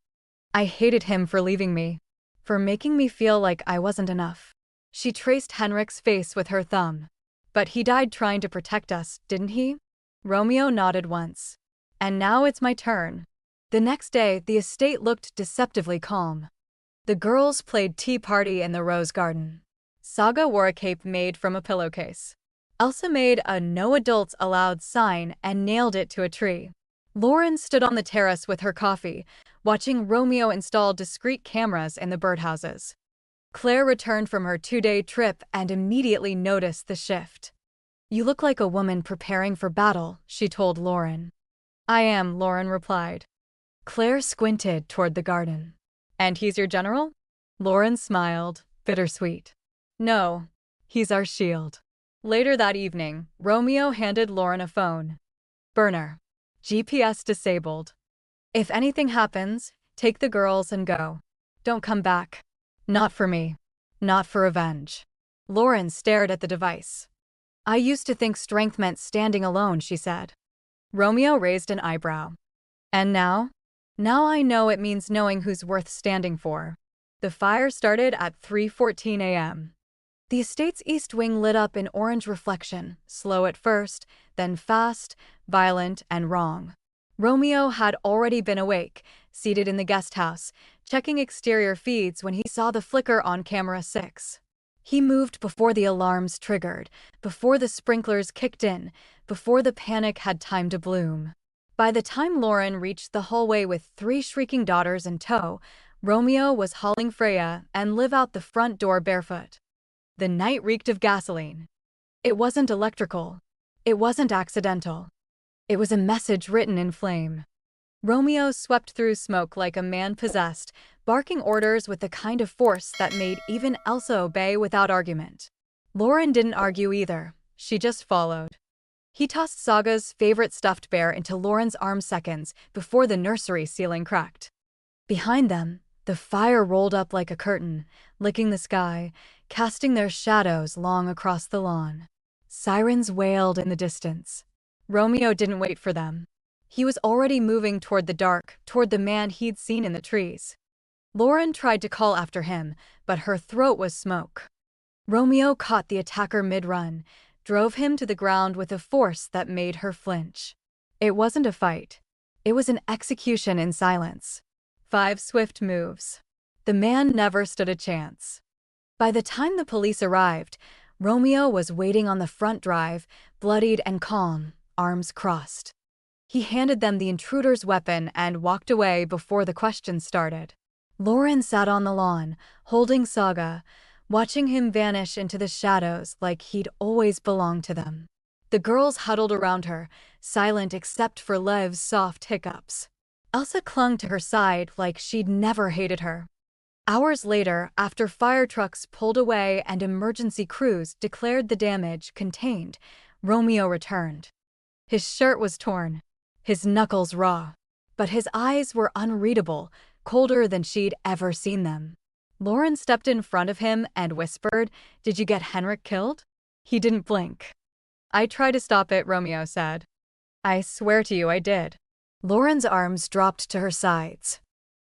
S1: I hated him for leaving me. For making me feel like I wasn't enough. She traced Henrik's face with her thumb. But he died trying to protect us, didn't he? Romeo nodded once. And now it's my turn. The next day, the estate looked deceptively calm. The girls played tea party in the rose garden. Saga wore a cape made from a pillowcase. Elsa made a "No Adults Allowed" sign and nailed it to a tree. Lorin stood on the terrace with her coffee, watching Romeo install discreet cameras in the birdhouses. Claire returned from her 2-day trip and immediately noticed the shift. You look like a woman preparing for battle, she told Lorin. I am, Lorin replied. Claire squinted toward the garden. And he's your general? Lorin smiled, bittersweet. No, he's our shield. Later that evening, Romeo handed Lorin a phone. Burner. GPS disabled. If anything happens, take the girls and go. Don't come back. Not for me. Not for revenge. Lorin stared at the device. I used to think strength meant standing alone, she said. Romeo raised an eyebrow. And now? Now I know it means knowing who's worth standing for. The fire started at 3:14 a.m. The estate's east wing lit up in orange reflection, slow at first, then fast, violent, and wrong. Romeo had already been awake, seated in the guest house, checking exterior feeds when he saw the flicker on camera 6. He moved before the alarms triggered, before the sprinklers kicked in, before the panic had time to bloom. By the time Lorin reached the hallway with 3 shrieking daughters in tow, Romeo was hauling Freya and live out the front door barefoot. The night reeked of gasoline. It wasn't electrical. It wasn't accidental. It was a message written in flame. Romeo swept through smoke like a man possessed, barking orders with the kind of force that made even Elsa obey without argument. Lorin didn't argue either. She just followed. He tossed Saga's favorite stuffed bear into Lorin's arms seconds before the nursery ceiling cracked. Behind them, the fire rolled up like a curtain, licking the sky, casting their shadows long across the lawn. Sirens wailed in the distance. Romeo didn't wait for them. He was already moving toward the dark, toward the man he'd seen in the trees. Lorin tried to call after him, but her throat was smoke. Romeo caught the attacker mid-run, drove him to the ground with a force that made her flinch. It wasn't a fight. It was an execution in silence. 5 swift moves. The man never stood a chance. By the time the police arrived, Romeo was waiting on the front drive, bloodied and calm, arms crossed. He handed them the intruder's weapon and walked away before the questions started. Lorin sat on the lawn, holding Saga, watching him vanish into the shadows like he'd always belonged to them. The girls huddled around her, silent except for Lev's soft hiccups. Elsa clung to her side like she'd never hated her. Hours later, after fire trucks pulled away and emergency crews declared the damage contained, Romeo returned. His shirt was torn, his knuckles raw, but his eyes were unreadable, colder than she'd ever seen them. Lorin stepped in front of him and whispered, "Did you get Henrik killed?" He didn't blink. "I tried to stop it," Romeo said. "I swear to you I did." Lorin's arms dropped to her sides.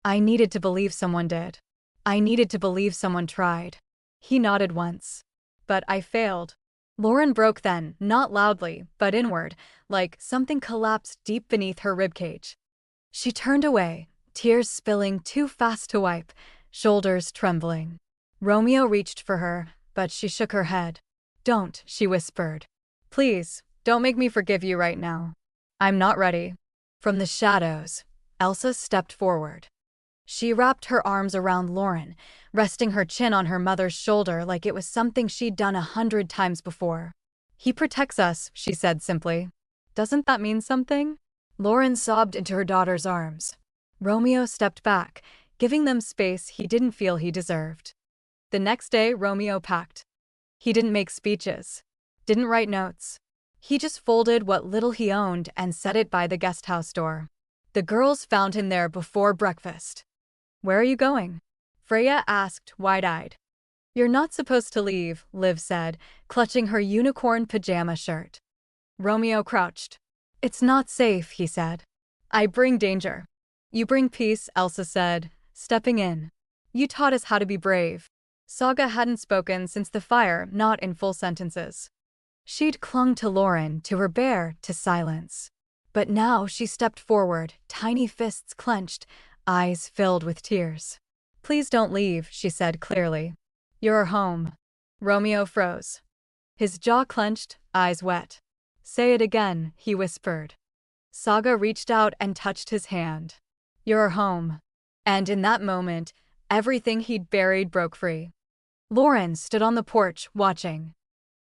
S1: "I needed to believe someone did. I needed to believe someone tried." He nodded once. "But I failed." Lorin broke then, not loudly, but inward, like something collapsed deep beneath her ribcage. She turned away, tears spilling too fast to wipe, shoulders trembling. Romeo reached for her, but she shook her head. "Don't," she whispered. "Please, don't make me forgive you right now. I'm not ready." From the shadows, Elsa stepped forward. She wrapped her arms around Lorin, resting her chin on her mother's shoulder like it was something she'd done 100 times before. "He protects us," she said simply. "Doesn't that mean something?" Lorin sobbed into her daughter's arms. Romeo stepped back, giving them space he didn't feel he deserved. The next day, Romeo packed. He didn't make speeches, didn't write notes. He just folded what little he owned and set it by the guest house door. The girls found him there before breakfast. "Where are you going?" Freya asked, wide-eyed. "You're not supposed to leave," Liv said, clutching her unicorn pajama shirt. Romeo crouched. "It's not safe," he said. "I bring danger." "You bring peace," Elsa said, stepping in. "You taught us how to be brave." Saga hadn't spoken since the fire, not in full sentences. She'd clung to Lorin, to her bear, to silence. But now she stepped forward, tiny fists clenched, eyes filled with tears. "Please don't leave," she said clearly. "You're home." Romeo froze. His jaw clenched, eyes wet. "Say it again," he whispered. Saga reached out and touched his hand. "You're home." And in that moment, everything he'd buried broke free. Lorin stood on the porch, watching.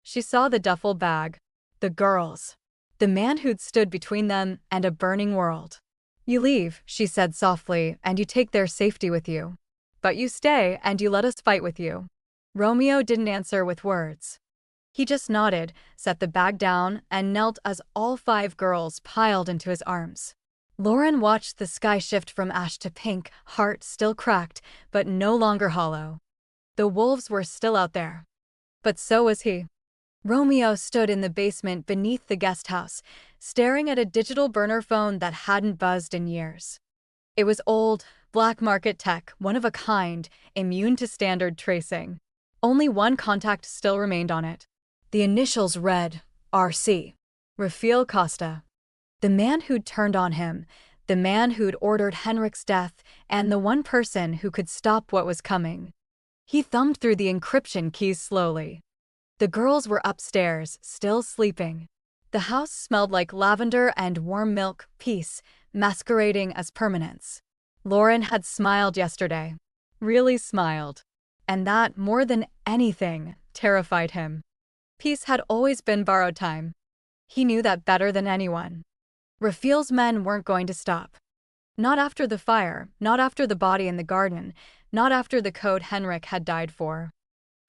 S1: She saw the duffel bag, the girls, the man who'd stood between them and a burning world. "You leave," she said softly, "and you take their safety with you. But you stay and you let us fight with you." Romeo didn't answer with words. He just nodded, set the bag down, and knelt as all 5 girls piled into his arms. Lorin watched the sky shift from ash to pink, heart still cracked, but no longer hollow. The wolves were still out there. But so was he. Romeo stood in the basement beneath the guest house, staring at a digital burner phone that hadn't buzzed in years. It was old, black market tech, one of a kind, immune to standard tracing. Only one contact still remained on it. The initials read, RC. Rafael Costa. The man who'd turned on him, the man who'd ordered Henrik's death, and the one person who could stop what was coming. He thumbed through the encryption keys slowly. The girls were upstairs, still sleeping. The house smelled like lavender and warm milk, peace, masquerading as permanence. Lorin had smiled yesterday. Really smiled. And that, more than anything, terrified him. Peace had always been borrowed time. He knew that better than anyone. Rafiel's men weren't going to stop. Not after the fire, not after the body in the garden, not after the code Henrik had died for.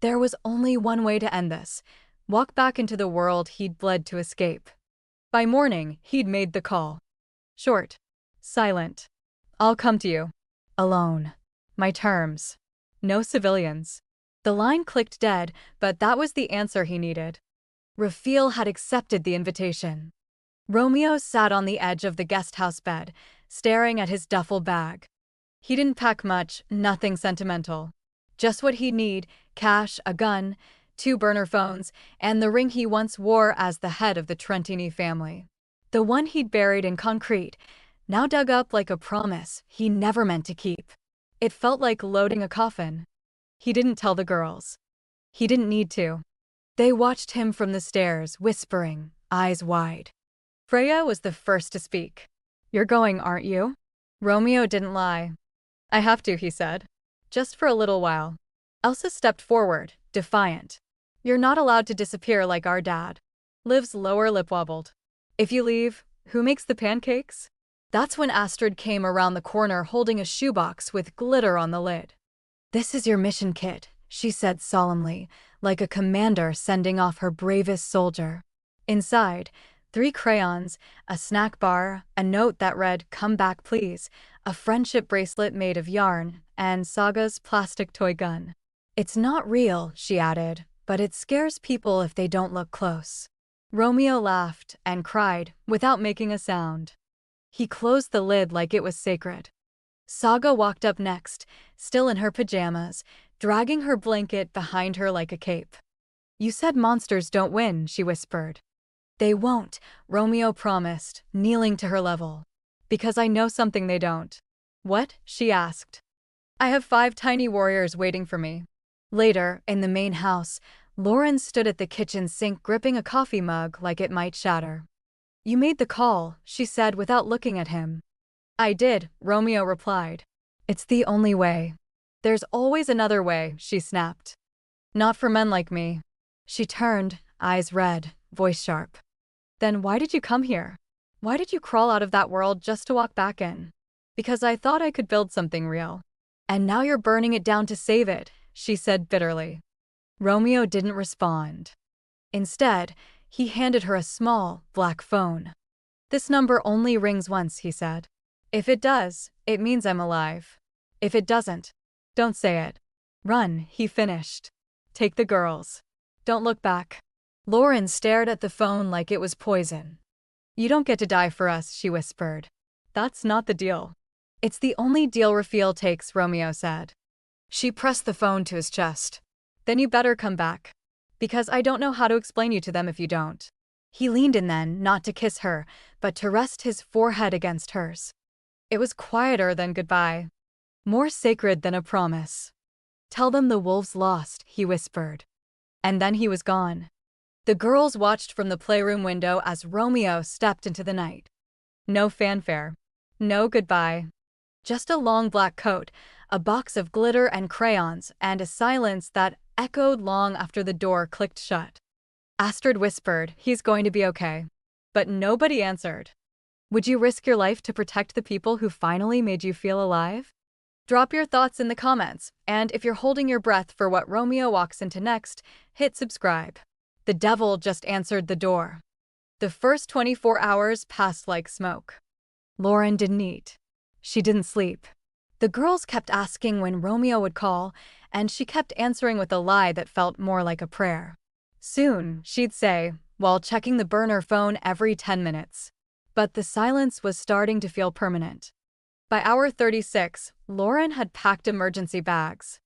S1: There was only one way to end this: walk back into the world he'd bled to escape. By morning, he'd made the call. Short. Silent. I'll come to you. Alone. My terms. No civilians. The line clicked dead, but that was the answer he needed. Rafiel had accepted the invitation. Romeo sat on the edge of the guesthouse bed, staring at his duffel bag. He didn't pack much, nothing sentimental. Just what he'd need: cash, a gun, 2 burner phones, and the ring he once wore as the head of the Trentini family. The one he'd buried in concrete, now dug up like a promise he never meant to keep. It felt like loading a coffin. He didn't tell the girls. He didn't need to. They watched him from the stairs, whispering, eyes wide. Freya was the first to speak. "You're going, aren't you?" Romeo didn't lie. "I have to," he said. "Just for a little while." Elsa stepped forward, defiant. "You're not allowed to disappear like our dad." Liv's lower lip wobbled. "If you leave, who makes the pancakes?" That's when Astrid came around the corner holding a shoebox with glitter on the lid. "This is your mission kit," she said solemnly, like a commander sending off her bravest soldier. Inside, 3 crayons, a snack bar, a note that read, "Come back please," a friendship bracelet made of yarn, and Saga's plastic toy gun. "It's not real," she added, "but it scares people if they don't look close." Romeo laughed and cried without making a sound. He closed the lid like it was sacred. Saga walked up next, still in her pajamas, dragging her blanket behind her like a cape. "You said monsters don't win," she whispered. "They won't," Romeo promised, kneeling to her level. "Because I know something they don't." "What?" she asked. "I have 5 tiny warriors waiting for me." Later, in the main house, Lorin stood at the kitchen sink gripping a coffee mug like it might shatter. "You made the call," she said without looking at him. "I did," Romeo replied. "It's the only way." "There's always another way," she snapped. "Not for men like me." She turned, eyes red, voice sharp. "Then why did you come here? Why did you crawl out of that world just to walk back in?" "Because I thought I could build something real." "And now you're burning it down to save it," she said bitterly. Romeo didn't respond. Instead, he handed her a small, black phone. "This number only rings once," he said. "If it does, it means I'm alive. If it doesn't, don't say it. Run," he finished. "Take the girls. Don't look back." Lorin stared at the phone like it was poison. "You don't get to die for us," she whispered. "That's not the deal." "It's the only deal Rafiel takes," Romeo said. She pressed the phone to his chest. "Then you better come back. Because I don't know how to explain you to them if you don't." He leaned in then, not to kiss her, but to rest his forehead against hers. It was quieter than goodbye. More sacred than a promise. "Tell them the wolves lost," he whispered. And then he was gone. The girls watched from the playroom window as Romeo stepped into the night. No fanfare. No goodbye. Just a long black coat, a box of glitter and crayons, and a silence that echoed long after the door clicked shut. Astrid whispered, "He's going to be okay." But nobody answered. Would you risk your life to protect the people who finally made you feel alive? Drop your thoughts in the comments, and if you're holding your breath for what Romeo walks into next, hit subscribe. The devil just answered the door. The first 24 hours passed like smoke. Lorin didn't eat. She didn't sleep. The girls kept asking when Romeo would call, and she kept answering with a lie that felt more like a prayer. "Soon," she'd say, while checking the burner phone every 10 minutes. But the silence was starting to feel permanent. By hour 36, Lorin had packed emergency bags.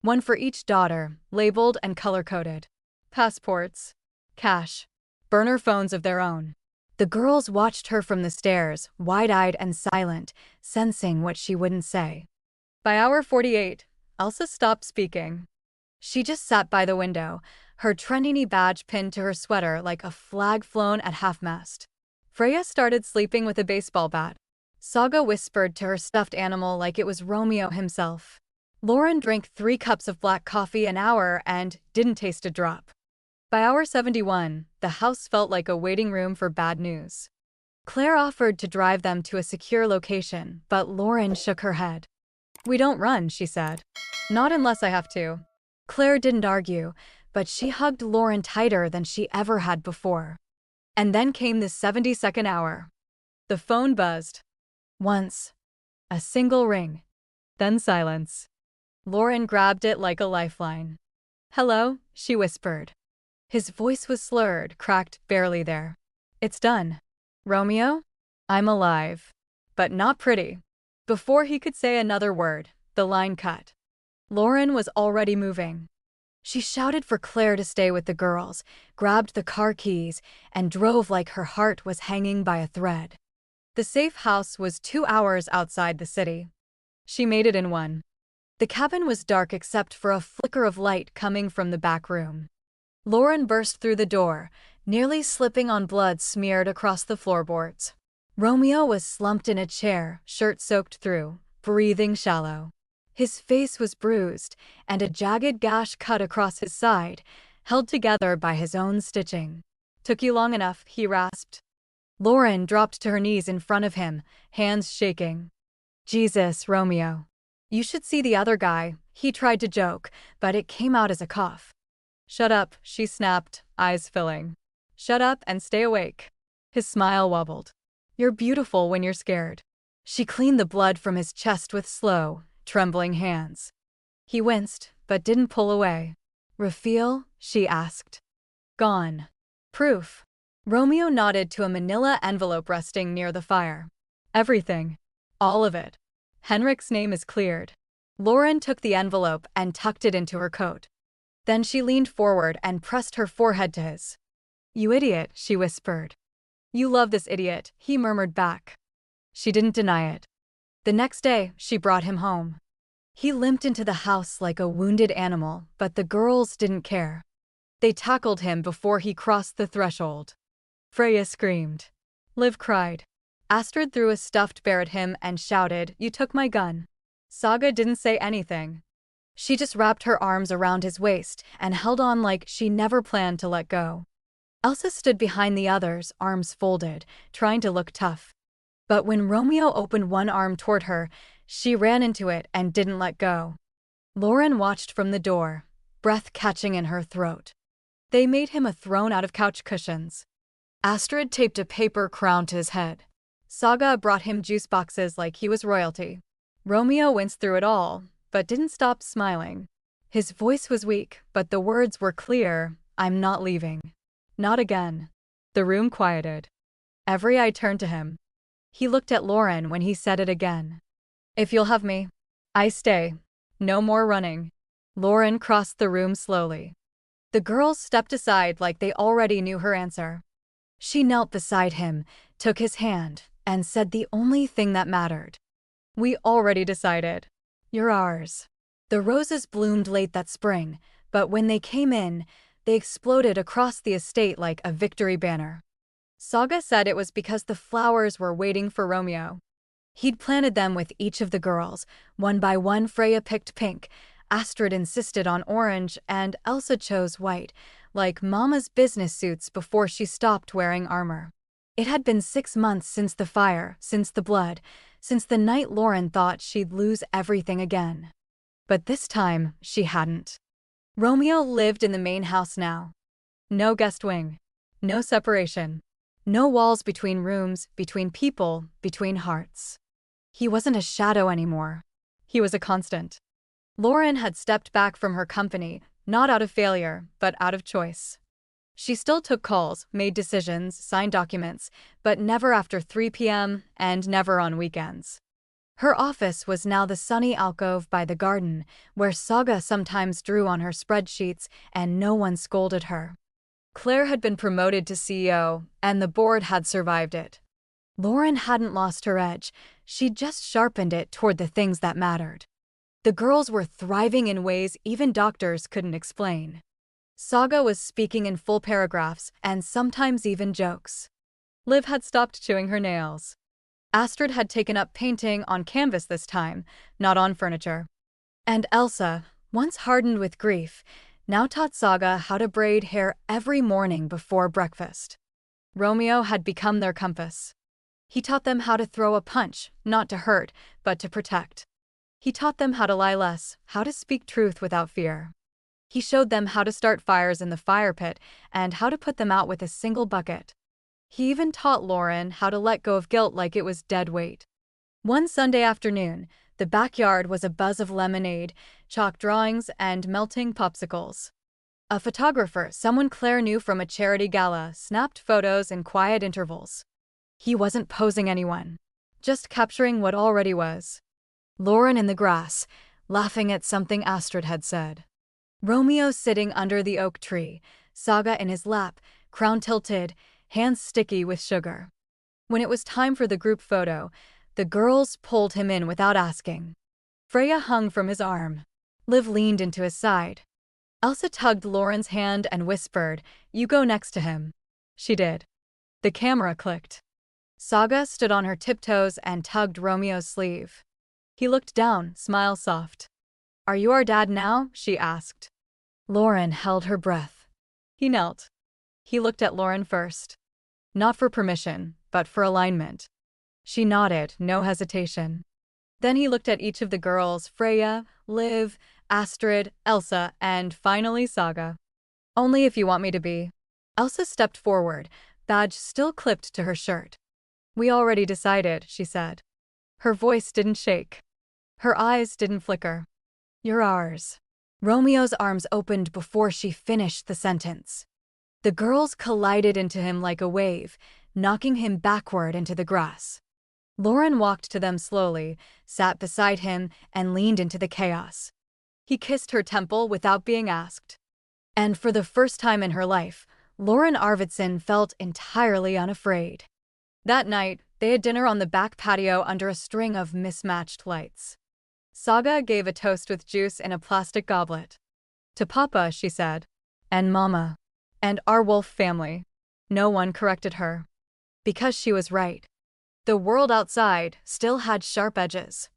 S1: One for each daughter, labeled and color-coded. Passports. Cash. Burner phones of their own. The girls watched her from the stairs, wide-eyed and silent, sensing what she wouldn't say. By hour 48, Elsa stopped speaking. She just sat by the window, her Trentini badge pinned to her sweater like a flag flown at half-mast. Freya started sleeping with a baseball bat. Saga whispered to her stuffed animal like it was Romeo himself. Lorin drank 3 cups of black coffee an hour and didn't taste a drop. By hour 71, the house felt like a waiting room for bad news. Claire offered to drive them to a secure location, but Lorin shook her head. "We don't run," she said. "Not unless I have to." Claire didn't argue, but she hugged Lorin tighter than she ever had before. And then came the 72nd hour. The phone buzzed. Once. A single ring. Then silence. Lorin grabbed it like a lifeline. "Hello," she whispered. His voice was slurred, cracked, barely there. "It's done. Romeo? I'm alive. But not pretty." Before he could say another word, the line cut. Lorin was already moving. She shouted for Claire to stay with the girls, grabbed the car keys, and drove like her heart was hanging by a thread. The safe house was 2 hours outside the city. She made it in one. The cabin was dark except for a flicker of light coming from the back room. Lorin burst through the door, nearly slipping on blood smeared across the floorboards. Romeo was slumped in a chair, shirt soaked through, breathing shallow. His face was bruised, and a jagged gash cut across his side, held together by his own stitching. "Took you long enough," he rasped. Lorin dropped to her knees in front of him, hands shaking. "Jesus, Romeo. You should see the other guy," he tried to joke, but it came out as a cough. "Shut up," she snapped, eyes filling. "Shut up and stay awake." His smile wobbled. "You're beautiful when you're scared." She cleaned the blood from his chest with slow, trembling hands. He winced, but didn't pull away. "Reveal?" she asked. "Gone." "Proof?" Romeo nodded to a manila envelope resting near the fire. "Everything. All of it. Henrik's name is cleared." Lorin took the envelope and tucked it into her coat. Then she leaned forward and pressed her forehead to his. "You idiot," she whispered. "You love this idiot," he murmured back. She didn't deny it. The next day, she brought him home. He limped into the house like a wounded animal, but the girls didn't care. They tackled him before he crossed the threshold. Freya screamed. Liv cried. Astrid threw a stuffed bear at him and shouted, "You took my gun." Saga didn't say anything. She just wrapped her arms around his waist and held on like she never planned to let go. Elsa stood behind the others, arms folded, trying to look tough. But when Romeo opened one arm toward her, she ran into it and didn't let go. Lorin watched from the door, breath catching in her throat. They made him a throne out of couch cushions. Astrid taped a paper crown to his head. Saga brought him juice boxes like he was royalty. Romeo winced through it all, but didn't stop smiling. His voice was weak, but the words were clear. "I'm not leaving. Not again." The room quieted. Every eye turned to him. He looked at Lorin when he said it again. "If you'll have me, I stay. No more running." Lorin crossed the room slowly. The girls stepped aside like they already knew her answer. She knelt beside him, took his hand, and said the only thing that mattered. "We already decided. You're ours." The roses bloomed late that spring, but when they came in, they exploded across the estate like a victory banner. Saga said it was because the flowers were waiting for Romeo. He'd planted them with each of the girls. One by one, Freya picked pink, Astrid insisted on orange, and Elsa chose white, like Mama's business suits before she stopped wearing armor. It had been 6 months since the fire, since the blood, since the night Lorin thought she'd lose everything again. But this time, she hadn't. Romeo lived in the main house now. No guest wing. No separation. No walls between rooms, between people, between hearts. He wasn't a shadow anymore. He was a constant. Lorin had stepped back from her company, not out of failure, but out of choice. She still took calls, made decisions, signed documents, but never after 3 p.m. and never on weekends. Her office was now the sunny alcove by the garden, where Saga sometimes drew on her spreadsheets and no one scolded her. Claire had been promoted to CEO, and the board had survived it. Lorin hadn't lost her edge, she'd just sharpened it toward the things that mattered. The girls were thriving in ways even doctors couldn't explain. Saga was speaking in full paragraphs, and sometimes even jokes. Liv had stopped chewing her nails. Astrid had taken up painting on canvas this time, not on furniture. And Elsa, once hardened with grief, now taught Saga how to braid hair every morning before breakfast. Romeo had become their compass. He taught them how to throw a punch, not to hurt, but to protect. He taught them how to lie less, how to speak truth without fear. He showed them how to start fires in the fire pit and how to put them out with a single bucket. He even taught Lorin how to let go of guilt like it was dead weight. One Sunday afternoon, the backyard was a buzz of lemonade, chalk drawings, and melting popsicles. A photographer, someone Claire knew from a charity gala, snapped photos in quiet intervals. He wasn't posing anyone, just capturing what already was. Lorin in the grass, laughing at something Astrid had said. Romeo sitting under the oak tree, Saga in his lap, crown tilted, hands sticky with sugar. When it was time for the group photo, the girls pulled him in without asking. Freya hung from his arm. Liv leaned into his side. Elsa tugged Lorin's hand and whispered, "You go next to him." She did. The camera clicked. Saga stood on her tiptoes and tugged Romeo's sleeve. He looked down, smile soft. "Are you our dad now?" she asked. Lorin held her breath. He knelt. He looked at Lorin first. Not for permission, but for alignment. She nodded, no hesitation. Then he looked at each of the girls, Freya, Liv, Astrid, Elsa, and finally Saga. "Only if you want me to be." Elsa stepped forward, badge still clipped to her shirt. "We already decided," she said. Her voice didn't shake. Her eyes didn't flicker. "You're ours." Romeo's arms opened before she finished the sentence. The girls collided into him like a wave, knocking him backward into the grass. Lorin walked to them slowly, sat beside him, and leaned into the chaos. He kissed her temple without being asked. And for the first time in her life, Lorin Arvidsson felt entirely unafraid. That night, they had dinner on the back patio under a string of mismatched lights. Saga gave a toast with juice in a plastic goblet. "To Papa," she said. "And Mama. And our wolf family." No one corrected her. Because she was right. The world outside still had sharp edges.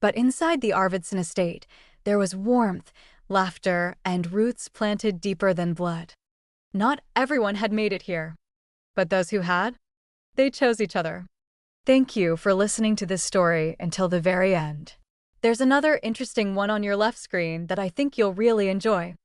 S1: But inside the Arvidsson estate, there was warmth, laughter, and roots planted deeper than blood. Not everyone had made it here. But those who had? They chose each other. Thank you for listening to this story until the very end. There's another interesting one on your left screen that I think you'll really enjoy.